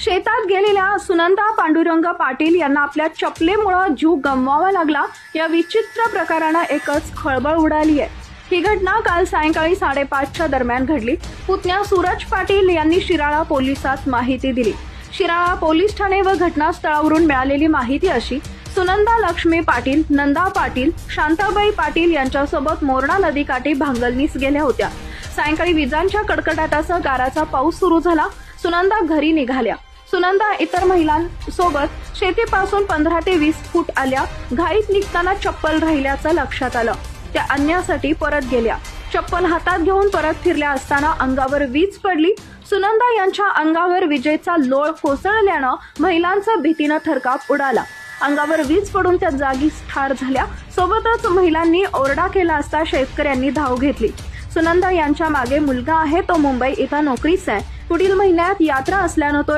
शेतात गेलेल्या सुनंदा पांडुरंग पाटील यांना आपल्या चपलेमुळे जीव गमवावा लागला। या विचित्र प्रकाराने एकच खळबळ उडाली आहे। ही घटना काल सायंकाळी 5:30च्या दरम्यान घडली। पुतण्या सूरज पाटील यांनी शिराळा पोलिसात माहिती दिली। शिराळा पोलीस ठाणे व घटनास्थळावरून मिळालेली माहिती अशी: सुनंदा लक्ष्मी पाटील, नंदा पाटील, शांताबाई पाटील यांच्यासोबत मोरणा नदीकाठी भांगलनीस गेल्या होत्या। सायंकाळी विजांच्या कडकडाटासह गाराचा पाऊस सुरू झाला। सुनंदा घरी निघाल्या। सुनंदा इतर महिलांसोबत शेतीपासून 15 ते 20 फूट आल्या। घाईत निघताना चप्पल राहिल्याचं लक्षात आलं। त्या आणण्यासाठी परत गेल्या। चप्पल हातात घेऊन परत फिरल्या असताना अंगावर वीज पडली। सुनंदा यांच्या अंगावर विजेचा लोळ कोसळल्यानं महिलांचा भीतीनं थरकाप उडाला। अंगावर वीज पडून त्या जागीच ठार झाल्या। सोबतच महिलांनी ओरडा केला असता शेतकऱ्यांनी धाव घेतली। सुनंदा यांच्या मागे मुलगा आहे, तो मुंबई इथं नोकरीस आहे। पुढील महिन्यात यात्रा असल्यानं तो